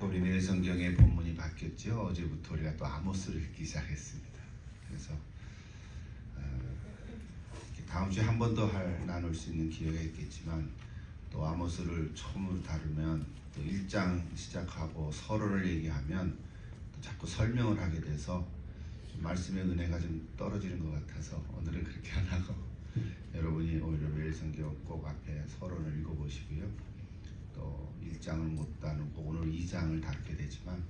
우리 매일 성경의 본문이 바뀌었죠. 어제부터 우리가 또 아모스를 읽기 시작했습니다. 그래서 다음 주에 한 번 더 나눌 수 있는 기회가 있겠지만 또 아모스를 처음으로 다루면 또 1장 시작하고 서론을 얘기하면 또 자꾸 설명을 하게 돼서 좀 말씀의 은혜가 좀 떨어지는 것 같아서 오늘은 그렇게 안 하고 여러분이 오히려 매일 성경 꼭 앞에 서론을 읽어보시고요. 또 1장을 못 다루고 오늘 2장을 다루게 되지만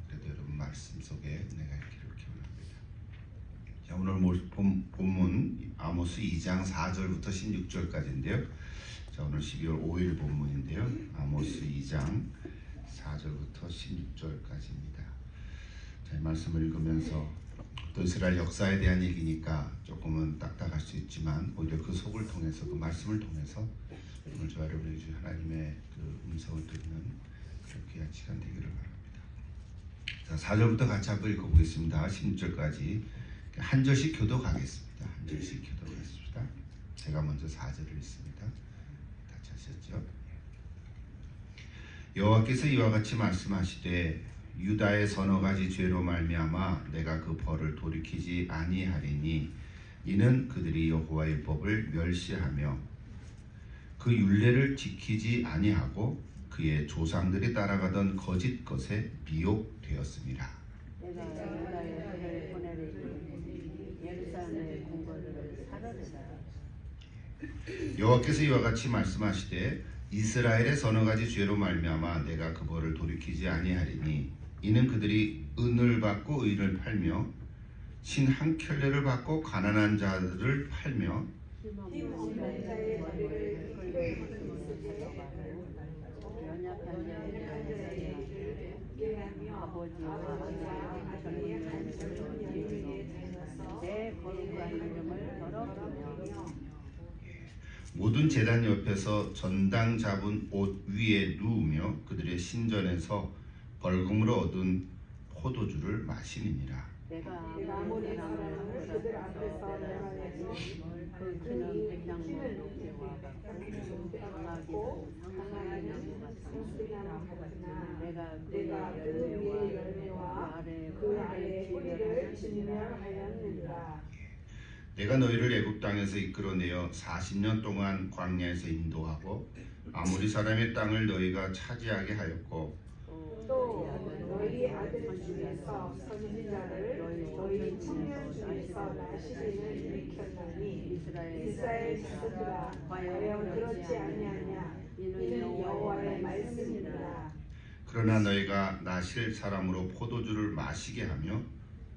그래도 여러분 말씀 속에 은혜가 있기를 기원합니다. 자, 오늘 본문 아모스 2장 4절부터 16절까지인데요. 자, 오늘 12월 5일 본문인데요. 아모스 2장 4절부터 16절까지입니다. 자, 이 말씀을 읽으면서 또 이스라엘 역사에 대한 얘기니까 조금은 딱딱할 수 있지만 오히려 그 속을 통해서 그 말씀을 통해서 오늘 저와 여러분의 주 하나님의 그 음성을 듣는 그런 귀한 시간 되기를 바랍니다. 자, 4절부터 같이 한번 읽어보겠습니다. 16절까지 한 절씩 교독하겠습니다. 한 절씩 교독하겠습니다. 제가 먼저 4절을 읽습니다. 다 찾으셨죠? 여호와께서 이와 같이 말씀하시되 유다의 서너 가지 죄로 말미암아 내가 그 벌을 돌이키지 아니하리니 이는 그들이 여호와의 법을 멸시하며 그 율례를 지키지 아니하고 그의 조상들이 따라가던 거짓 것에 미혹되었습니다. 여호와께서 이와 같이 말씀하시되 이스라엘의 서너 가지 죄로 말미암아 내가 그 벌을 돌이키지 아니하리니 이는 그들이 은을 받고 의를 팔며 신 한 켤레를 받고 가난한 자들을 팔며 모든 제단 옆에서 전당 잡은 옷 위에 누우며 그들의 신전에서 벌금으로 얻은 포도주를 마시니라. 내가 아무리 사람을 그들 앞에서 내가야지 그 키는 백장문 높이와 같고 강하게 상수리나무 같으나 내가 그 위의 열매와 그 아래 뿌리를 진멸하였느니라. 내가 너희를 애굽 땅에서 이끌어내어 40년 동안 광야에서 인도하고 아모리 사람의 땅을 너희가 차지하게 하였고 또 너희 아들 중에서 선지자를 너희 청년 중에서 나시린을 일으켰나니 이스라엘 자손들아 과연 그렇지 아니하냐 이는 여호와의 말씀이니라. 그러나 너희가 나실 사람으로 포도주를 마시게 하며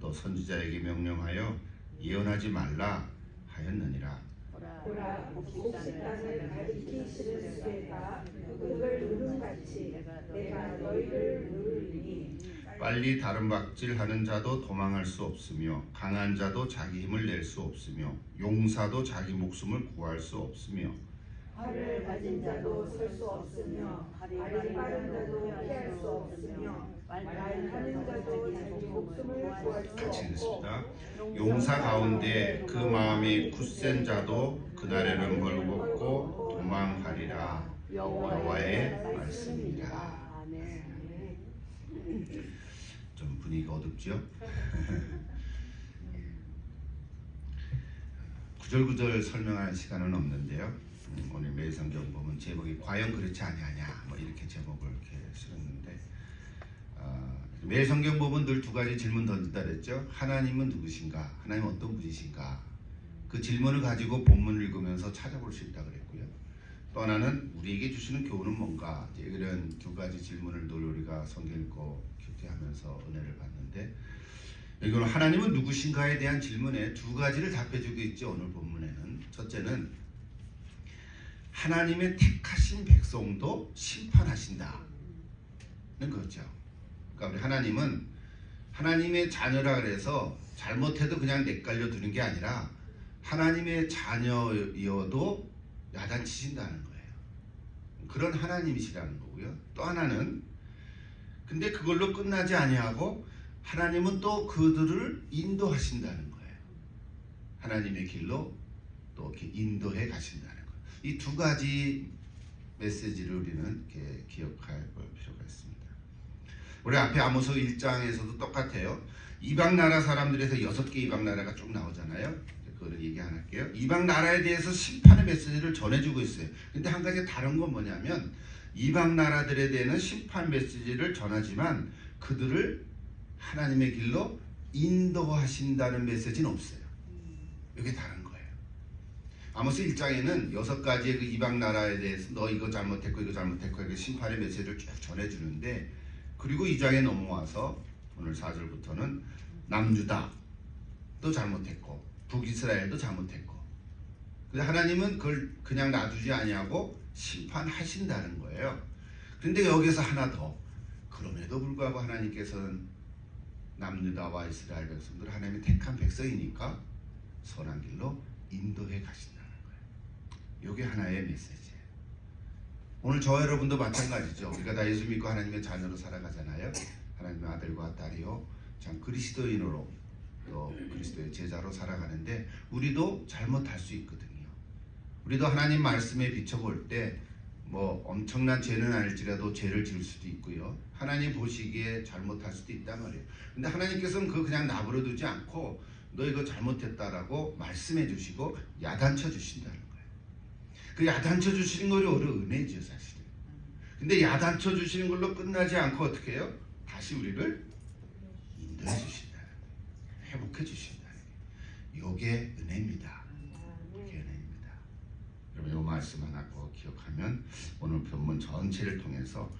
또 선지자에게 명령하여 예언하지 말라 하였느니라. 보라 곡식단을 가리키시는 수레가 그걸 누름같이 내가 너희를 누르리니 빨리 다름박질하는 자도 도망할 수 없으며 강한 자도 자기 힘을 낼 수 없으며 용사도 자기 목숨을 구할 수 없으며 활을 가진 자도 설 수 없으며 발이 빠른 자도 피할 수 없으며 말하는 자도 자기 목숨을 구할 수 같이 없고 읽습니다. 용사 가운데 그 마음이 굳센 자도 그날에는 벌겋고 도망하리라. 여호와의 말씀입니다. 좀 분위기가 어둡죠? 구절구절 설명할 시간은 없는데요. 오늘 매일 성경 보면 제목이 과연 그렇지 아니하냐 뭐 이렇게 제목을 이렇게 쓰였는데 매일 성경 보면 늘 두 가지 질문 던진다 그랬죠. 하나님은 누구신가? 하나님은 어떤 분이신가? 그 질문을 가지고 본문을 읽으면서 찾아볼 수 있다 그랬고요. 또 하나는 우리에게 주시는 교훈은 뭔가? 이런 두 가지 질문을 늘 우리가 성경 읽고 큐티하면서 은혜를 받는데 여기는 하나님은 누구신가에 대한 질문에 두 가지를 답해주고 있죠. 오늘 본문에는 첫째는 하나님의 택하신 백성도 심판하신다는 거죠. 그러니까 우리 하나님은 하나님의 자녀라 그래서 잘못해도 그냥 내깔려 두는 게 아니라 하나님의 자녀여도 야단치신다는 거예요. 그런 하나님이시라는 거고요. 또 하나는 근데 그걸로 끝나지 아니하고 하나님은 또 그들을 인도하신다는 거예요. 하나님의 길로 또 이렇게 인도해 가신다는 거예요. 이 두 가지 메시지를 우리는 이렇게 기억할 필요가 있습니다. 우리 앞에 아모스 1장에서도 똑같아요. 이방 나라 사람들에서 6개 이방 나라가 쭉 나오잖아요. 그거를 얘기 안 할게요. 이방 나라에 대해서 심판의 메시지를 전해주고 있어요. 근데 한 가지 다른 건 뭐냐면 이방 나라들에 대한 심판 메시지를 전하지만 그들을 하나님의 길로 인도하신다는 메시지는 없어요. 이게 다른 거예요. 아모스 1장에는 6가지의 그 이방 나라에 대해서 너 이거 잘못했고 이거 잘못했고 이렇게 심판의 메시지를 쭉 전해주는데, 그리고 2장에 넘어와서 오늘 4절부터는 남유다도 잘못했고 북이스라엘도 잘못했고, 근데 하나님은 그걸 그냥 놔두지 아니하고 심판하신다는 거예요. 그런데 여기서 하나 더, 그럼에도 불구하고 하나님께서는 남유다와 이스라엘 백성들 하나님이 택한 백성이니까 선한 길로 인도해 가신다는 거예요. 이게 하나의 메시지예요. 오늘 저와 여러분도 마찬가지죠. 우리가 다 예수 믿고 하나님의 자녀로 살아가잖아요. 하나님의 아들과 딸이요, 참 그리스도인으로 또 그리스도의 제자로 살아가는데 우리도 잘못할 수 있거든요. 우리도 하나님 말씀에 비춰볼 때 뭐 엄청난 죄는 아닐지라도 죄를 지을 수도 있고요. 하나님 보시기에 잘못할 수도 있단 말이에요. 근데 하나님께서는 그거 그냥 나버려 두지 않고 너 이거 잘못했다라고 말씀해 주시고 야단쳐 주신다는 거예요. 그 야단쳐 주시는 거를 오히려 은혜죠, 사실은. 근데 야단쳐 주시는 걸로 끝나지 않고 어떻게 해요? 다시 우리를 인도해 주신다는 거예요. 회복해 주신다는 거예요. 이게 은혜입니다. 이게 은혜입니다. 여러분 이 말씀 하나 꼭 기억하면 오늘 본문 전체를 통해서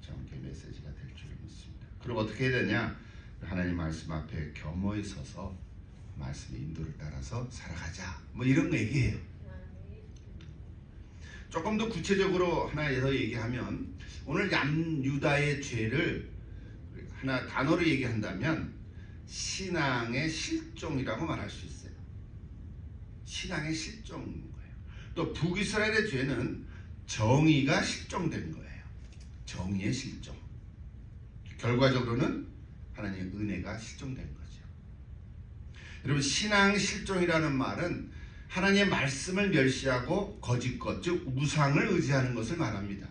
정확히 메시지가 될 줄 믿습니다. 그리고 어떻게 해야 되냐? 하나님 말씀 앞에 겸허히 서서 말씀의 인도를 따라서 살아가자. 뭐 이런 얘기예요. 조금 더 구체적으로 하나 더 얘기하면 오늘 남유다의 죄를 하나 단어로 얘기한다면 신앙의 실종이라고 말할 수 있어요. 신앙의 실종인 거예요. 또 북이스라엘의 죄는 정의가 실종된 거예요. 정의의 실종. 결과적으로는 하나님의 은혜가 실종된 거죠. 여러분 신앙 실종이라는 말은 하나님의 말씀을 멸시하고 거짓것, 즉 우상을 의지하는 것을 말합니다.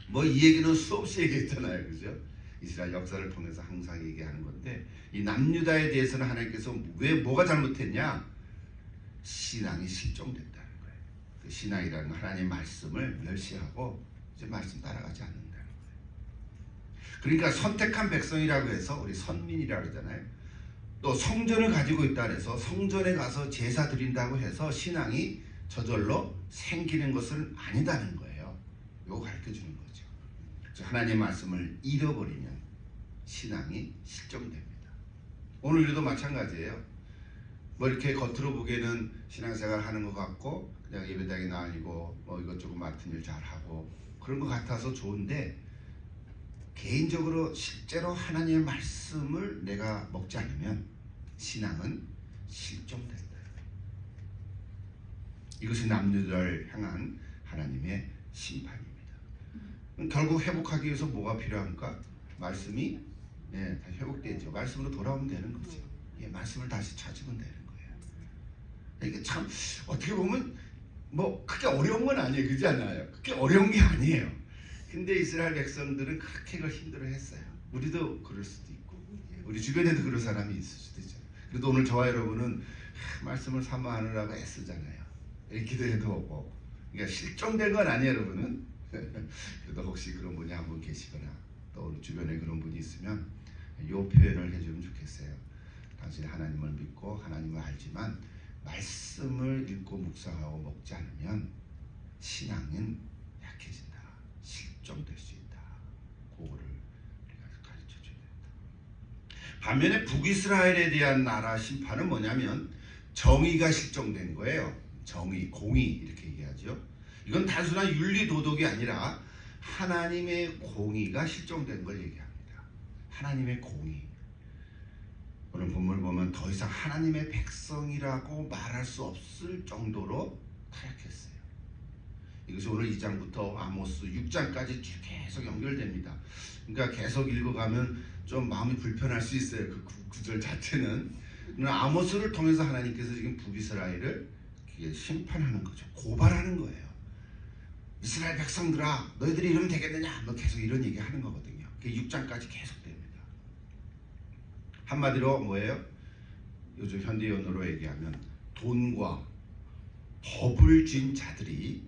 뭐 이 얘기는 수없이 얘기했잖아요, 그죠? 이스라엘 역사를 통해서 항상 얘기하는 건데 이 남유다에 대해서는 하나님께서 왜 뭐가 잘못했냐? 신앙이 실종됐다는 거예요. 그 신앙이라는 건 하나님의 말씀을 멸시하고 이제 말씀 따라가지 않는다는 거예요. 그러니까 선택한 백성이라고 해서 우리 선민이라고 그러잖아요. 또 성전을 가지고 있다 그래서 성전에 가서 제사 드린다고 해서 신앙이 저절로 생기는 것은 아니다는 거예요. 이거 가르쳐주는 거죠. 하나님의 말씀을 잃어버리면 신앙이 실종됩니다. 오늘 우리도 마찬가지예요. 뭐 이렇게 겉으로 보기에는 신앙생활 하는 것 같고 그냥 예배당에 나아니고 뭐 이것저것 맡은 일 잘하고 그런 것 같아서 좋은데 개인적으로 실제로 하나님의 말씀을 내가 먹지 않으면 신앙은 실종된다. 이것이 남유다를 향한 하나님의 심판입니다. 결국 회복하기 위해서 뭐가 필요한가? 말씀이 다시 회복되죠. 말씀으로 돌아오면 되는 거죠. 말씀을 다시 찾으면 되는 거예요. 이게 참 어떻게 보면 뭐 크게 어려운 건 아니에요. 그렇지 않아요? 그게 어려운 게 아니에요. 근데 이스라엘 백성들은 그렇게 그걸 힘들어했어요. 우리도 그럴 수도 있고 우리 주변에도 그런 사람이 있을 수도 있잖아요. 그래도 오늘 저와 여러분은 말씀을 사모하느라고 애쓰잖아요. 기도해도 오고. 그러니까 실종된 건 아니에요, 여러분은. 그래도 혹시 그런 분이 한 분 계시거나 또 우리 주변에 그런 분이 있으면 이 표현을 해주면 좋겠어요. 당신이 하나님을 믿고 하나님을 알지만 말씀을 읽고 묵상하고 먹지 않으면 신앙은 약해진다. 실종될 수 있다. 그거를 우리가 가르쳐줘야 된다. 반면에 북이스라엘에 대한 나라 심판은 뭐냐면 정의가 실종된 거예요. 정의, 공의 이렇게 얘기하죠. 이건 단순한 윤리 도덕이 아니라 하나님의 공의가 실종된 걸 얘기합니다. 하나님의 공의. 오늘 본문을 보면 더 이상 하나님의 백성이라고 말할 수 없을 정도로 타락했어요. 이것이 오늘 2장부터 아모스 6장까지 계속 연결됩니다. 그러니까 계속 읽어가면 좀 마음이 불편할 수 있어요. 그 구절 자체는. 아모스를 통해서 하나님께서 지금 북이스라엘을 심판하는 거죠. 고발하는 거예요. 이스라엘 백성들아, 너희들이 이러면 되겠느냐? 뭐 계속 이런 얘기 하는 거거든요. 그게 6장까지 계속됩니다. 한마디로 뭐예요? 요즘 현대언어로 얘기하면 돈과 법을 쥔 자들이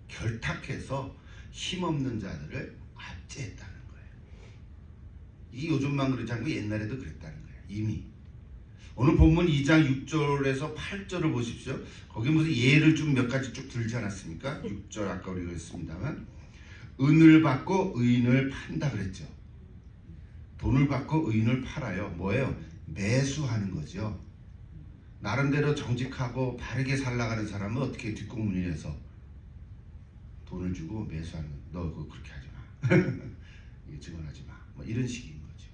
결탁해서 힘없는 자들을 압제했다는 거예요. 이 요즘만 그러지 않고 옛날에도 그랬다는 거예요. 이미. 오늘 본문 2장 6절에서 8절을 보십시오. 거기 무슨 예를 좀 몇 가지 쭉 들지 않았습니까? 6절 아까 우리가 했습니다만 은을 받고 의인을 판다 그랬죠. 돈을 받고 의인을 팔아요. 뭐예요? 매수하는 거죠. 나름대로 정직하고 바르게 살아가는 사람은 어떻게 뒷공문에서 돈을 주고 매수하는 거야. 너 그거 그렇게 하지 마. 이거 증언하지 마. 뭐 이런 식인 거죠.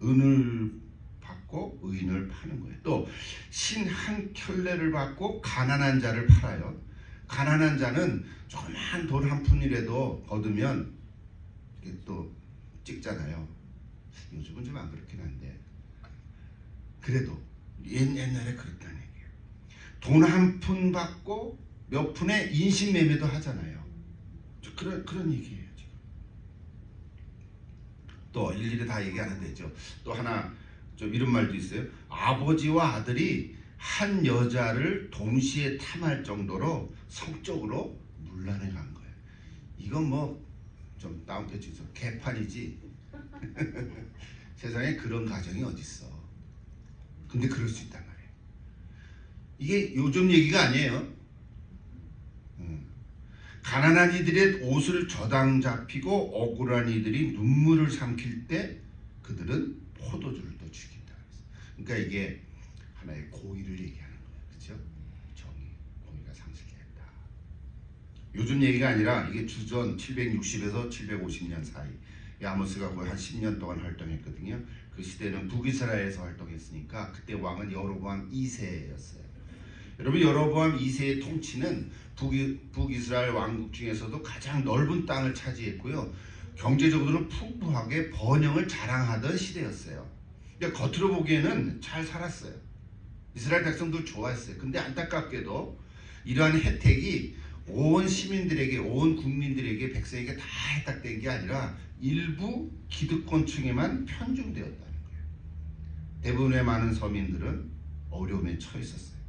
은을 받고 의인을 파는 거예요. 또 신 한 켤레를 받고 가난한 자를 팔아요. 가난한 자는 조그만 돈 한 푼이라도 얻으면 이게 또 찍잖아요. 요즘은 좀 안 그렇긴 한데 그래도 옛날에 그랬다는 얘기예요. 돈 한 푼 받고 몇 푼에 인신매매도 하잖아요. 그런 얘기예요 지금. 또 일일이 다 얘기 안 되죠. 또 하나 좀 이런 말도 있어요. 아버지와 아들이 한 여자를 동시에 탐할 정도로 성적으로 문란해 간 거예요. 이건 뭐 좀 다운패치죠. 개판이지. 세상에 그런 가정이 어딨어. 근데 그럴 수 있단 말이에요. 이게 요즘 얘기가 아니에요. 가난한 이들의 옷을 저당 잡히고 억울한 이들이 눈물을 삼킬 때 그들은 포도주를 또 죽인다. 그러니까 이게 하나의 고의를 얘기하는 거예요. 그렇죠? 정의, 고의가 상실했다. 요즘 얘기가 아니라 이게 주전 760에서 750년 사이. 이 아모스가 거의 한 10년 동안 활동했거든요. 그 시대는 북이스라엘에서 활동했으니까 그때 왕은 여로보암 2세였어요. 여러분 여로보암 2세의 통치는 북이스라엘 왕국 중에서도 가장 넓은 땅을 차지했고요. 경제적으로는 풍부하게 번영을 자랑하던 시대였어요. 근데 겉으로 보기에는 잘 살았어요. 이스라엘 백성들 좋아했어요. 근데 안타깝게도 이러한 혜택이 온 시민들에게, 온 국민들에게, 백성에게 다 혜택된 게 아니라 일부 기득권층에만 편중되었다는 거예요. 대부분의 많은 서민들은 어려움에 처했었어요.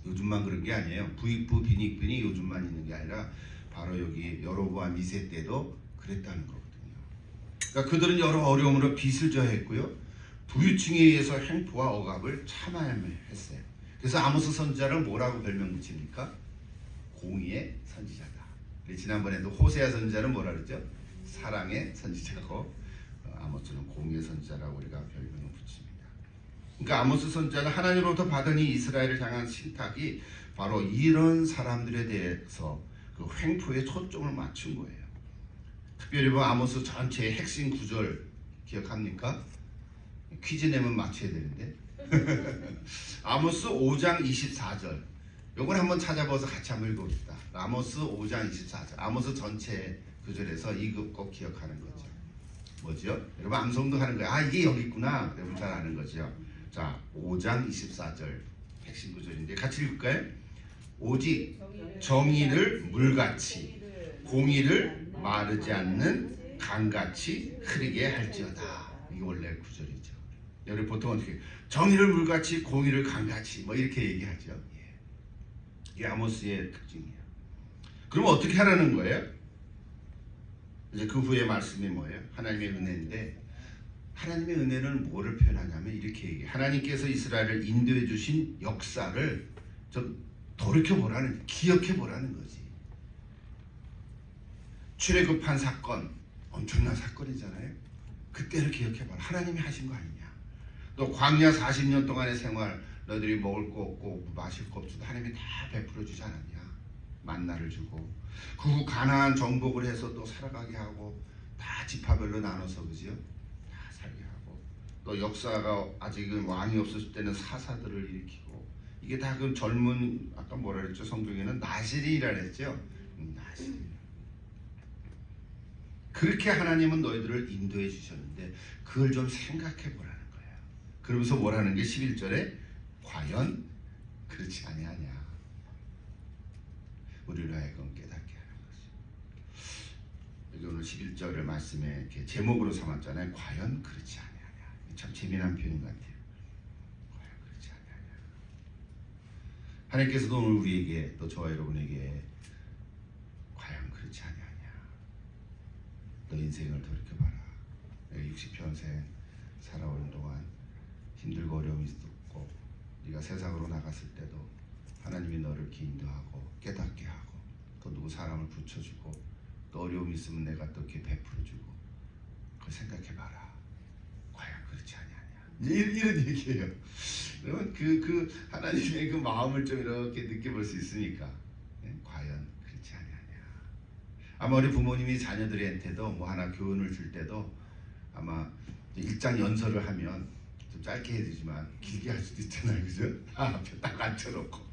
요즘만 그런 게 아니에요. 부익부 빈익빈이 요즘만 있는 게 아니라 바로 여기 여로보암 2세 때도 그랬다는 거거든요. 그러니까 그들은 여러 어려움으로 빚을 져했고요. 부유층에 의해서 횡포와 억압을 참아야 했어요. 그래서 아모스 선지자를 뭐라고 별명 붙입니까? 공의의 선지자다. 지난번에도 호세아 선지자는 뭐라 그랬죠? 사랑의 선지자고 아모스는 공의의 선지자라고 우리가 별명을 붙입니다. 그러니까 아모스 선지자는 하나님으로부터 받은 이 이스라엘을 향한 신탁이 바로 이런 사람들에 대해서 그 횡포에 초점을 맞춘 거예요. 특별히 뭐 아모스 전체의 핵심 구절 기억합니까? 퀴즈 내면 맞춰야 되는데 아모스 5장 24절 요걸 한번 찾아봐서 같이 한번 읽어봅시다. 아모스 5장 24절 아모스 전체 구절에서 이거 꼭 기억하는 거죠. 뭐죠? 여러분 암송도 하는 거예요. 아 이게 여기 있구나. 여러분 잘 아는 거죠. 자 5장 24절 핵심 구절인데 같이 읽을까요? 오직 정의를 물같이 공의를 마르지 않는 강같이 흐르게 할지어다. 이게 원래 구절이죠. 여러분 보통 어떻게 정의를 물같이 공의를 강같이 뭐 이렇게 얘기하죠. 예. 이게 아모스의 특징이에요. 그럼 어떻게 하라는 거예요? 이제 그 후에 말씀이 뭐예요? 하나님의 은혜인데 하나님의 은혜는 뭐를 표현하냐면 이렇게 얘기해요. 하나님께서 이스라엘을 인도해 주신 역사를 좀 돌이켜보라는, 기억해보라는 거지. 출애굽한 사건, 엄청난 사건이잖아요. 그때를 기억해봐라. 하나님이 하신 거 아니냐. 또 광야 40년 동안의 생활, 너희들이 먹을 거 없고 마실 거 없어도 하나님이 다 베풀어 주지 않았냐. 만나를 주고 그 후 가나안 정복을 해서 또 살아가게 하고 다 지파별로 나눠서 그죠? 다 살게 하고 또 역사가 아직은 왕이 없었을 때는 사사들을 일으키고 이게 다 그 젊은 아까 뭐라 그랬죠? 성경에는 나실이라 그랬죠? 나실. 그렇게 하나님은 너희들을 인도해 주셨는데 그걸 좀 생각해 보라는 거예요. 그러면서 뭐라는 게 11절에 과연 그렇지 아니하냐. 우리를 하여금 깨닫게 하는 거죠. 그래서 오늘 11절의 말씀에 이렇게 제목으로 삼았잖아요. 과연 그렇지 아니하냐. 참 재미난 표현 같아요. 과연 그렇지 아니하냐. 하나님께서도 오늘 우리에게 또 저와 여러분에게 과연 그렇지 아니하냐. 너 인생을 돌이켜봐라. 내가 60평생 살아오는 동안 힘들고 어려움이 있었고 네가 세상으로 나갔을 때도 하나님이 너를 이렇게 인도하고 깨닫게 하고 또 누구 사람을 붙여주고 또 어려움이 있으면 내가 또 이렇게 베풀어주고 그걸 생각해봐라. 과연 그렇지 아니하냐. 이런 얘기예요. 그러면 그 하나님의 그 마음을 좀 이렇게 느껴볼 수 있으니까 과연 그렇지 아니하냐. 아마 우리 부모님이 자녀들한테도 뭐 하나 교훈을 줄 때도 아마 일장 연설을 하면 좀 짧게 해주지만 길게 할 수도 있잖아요, 그죠? 앞에 딱 앉혀놓고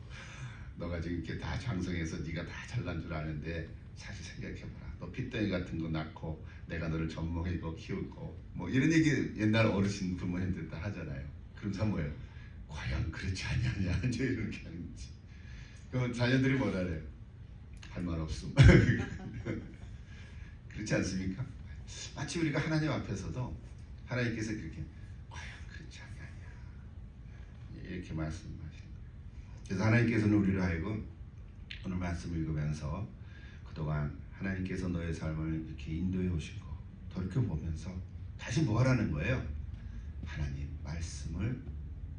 너가 지금 이렇게 다 장성해서 네가 다 잘난 줄 아는데 사실 생각해봐라. 너 핏덩이 같은 거 낳고 내가 너를 젖먹이고 키우고 뭐 이런 얘기 옛날 어르신 부모님들 다 하잖아요. 그러면서 뭐예요? 과연 그렇지 아니하냐 이제 이렇게 하는 거지. 그러면 자녀들이 뭐라 그래요? 할 말 없음. 그렇지 않습니까? 마치 우리가 하나님 앞에서도 하나님께서 그렇게 과연 그렇지 아니하냐 이렇게 말씀하시는 거예요. 그래서 하나님께서는 우리를 하여금 오늘 말씀을 읽으면서 그동안 하나님께서 너의 삶을 이렇게 인도해 오신 거 돌이켜보면서 다시 뭐 하라는 거예요? 하나님 말씀을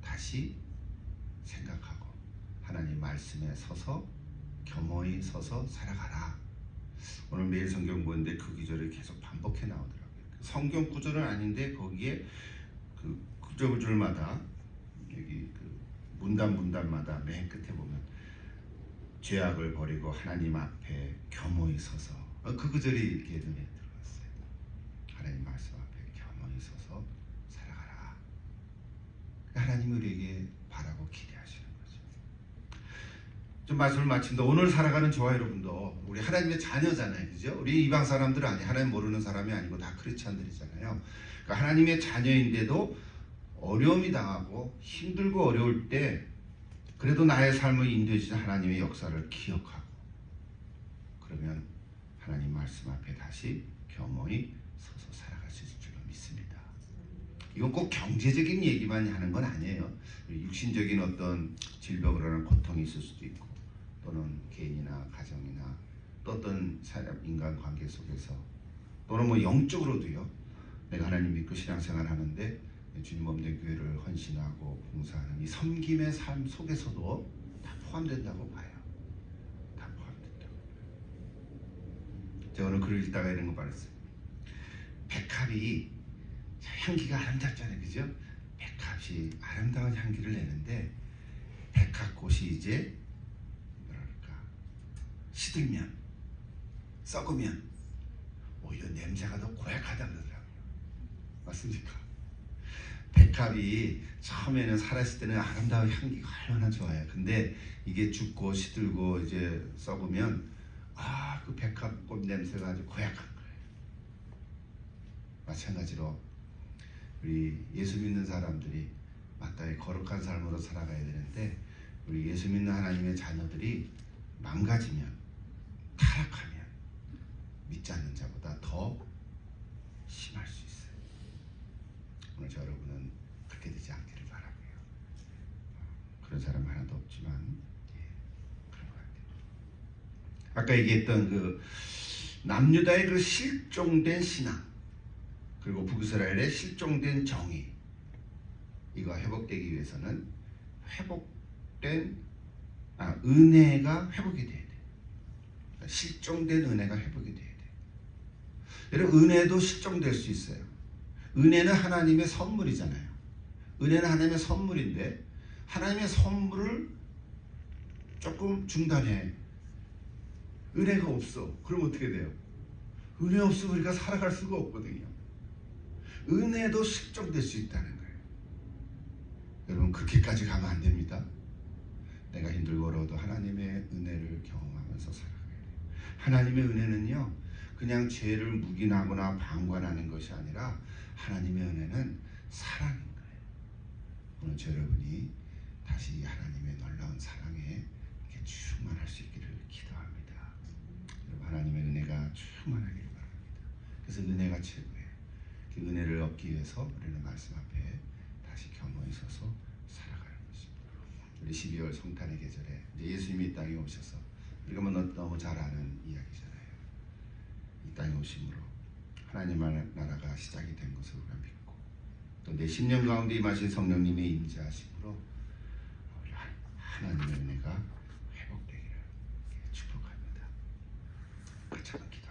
다시 생각하고 하나님 말씀에 서서 겸허히 서서 살아가라. 오늘 매일 성경 보는데 그 구절이 계속 반복해 나오더라고요. 성경 구절은 아닌데 거기에 그 구절마다 여기 그 문단마다 맨 끝에 보면 죄악을 버리고 하나님 앞에 겸허히 서서 그 구절이 이렇게 눈에 들어왔어요. 하나님 말씀 앞에 겸허히 서서 살아가라. 하나님이 우리에게 바라고 기대하시는 거죠. 좀 말씀을 마친다. 오늘 살아가는 저와 여러분도 우리 하나님의 자녀잖아요, 그죠? 우리 이방 사람들은 아니, 하나님 모르는 사람이 아니고 다 크리스찬들이잖아요. 그러니까 하나님의 자녀인데도 어려움이 당하고 힘들고 어려울 때 그래도 나의 삶을 인도해 주신 하나님의 역사를 기억하고 그러면 하나님 말씀 앞에 다시 겸허히 서서 살아갈 수 있을 줄로 믿습니다. 이건 꼭 경제적인 얘기만 하는 건 아니에요. 육신적인 어떤 질병으로 하는 고통이 있을 수도 있고 또는 개인이나 가정이나 또 어떤 사람 인간 관계 속에서 또는 뭐 영적으로도요. 내가 하나님 믿고 신앙생활 하는데 주님 없는 교회를 헌신하고 봉사하는 이 섬김의 삶 속에서도 다 포함된다고 봐요. 다 포함된다고. 제가 오늘 글을 읽다가 이런 거 말했어요. 백합이 향기가 아름답잖아요, 그죠? 백합이 아름다운 향기를 내는데 백합꽃이 이제 뭐랄까 시들면 썩으면 오히려 냄새가 더 고약하다 그러더라고요. 맞습니까? 백합이 처음에는 살았을 때는 아름다운 향기가 얼마나 좋아요. 근데 이게 죽고 시들고 이제 썩으면 그 백합꽃 냄새가 아주 고약한 거예요. 마찬가지로 우리 예수 믿는 사람들이 마땅히 거룩한 삶으로 살아가야 되는데 우리 예수 믿는 하나님의 자녀들이 망가지면 타락하면 믿지 않는 자보다 더 심할 수 있어요. 오늘 저 여러분은 그렇게 되지 않기를 바라고요. 그런 사람 하나도 없지만 그런 것 같아요. 아까 얘기했던 그 남유다의 그 실종된 신앙 그리고 북이스라엘의 실종된 정의 이거 회복되기 위해서는 은혜가 회복이 돼야 돼. 실종된 은혜가 회복이 돼야 돼. 여러분 은혜도 실종될 수 있어요. 은혜는 하나님의 선물이잖아요. 은혜는 하나님의 선물인데 하나님의 선물을 조금 중단해. 은혜가 없어. 그럼 어떻게 돼요? 은혜 없으면 우리가 살아갈 수가 없거든요. 은혜도 실종될 수 있다는 거예요. 여러분 그렇게까지 가면 안 됩니다. 내가 힘들고 어려워도 하나님의 은혜를 경험하면서 살아가야 돼요. 하나님의 은혜는요 그냥 죄를 묵인하거나 방관하는 것이 아니라 하나님의 은혜는 사랑인 거예요. 오늘 저 여러분이 다시 하나님의 놀라운 사랑에 이렇게 충만할 수 있기를 기도합니다. 여러분 하나님의 은혜가 충만하기를 바랍니다. 그래서 은혜가 최고예요. 그 은혜를 얻기 위해서 우리는 말씀 앞에 다시 겸허히 서서 살아가는 것입니다. 우리 12월 성탄의 계절에 이제 예수님이 이 땅에 오셔서 우리가 뭐 너무 잘 아는 이야기잖아요. 이 땅에 오심으로 하나님의 나라가 시작이 된 것을 우리가 믿고 또 내 심령 가운데 임하신 성령님의 임재하심으로 우리 하나님의 은혜가 회복되기를 축복합니다. 같이 한번 기도.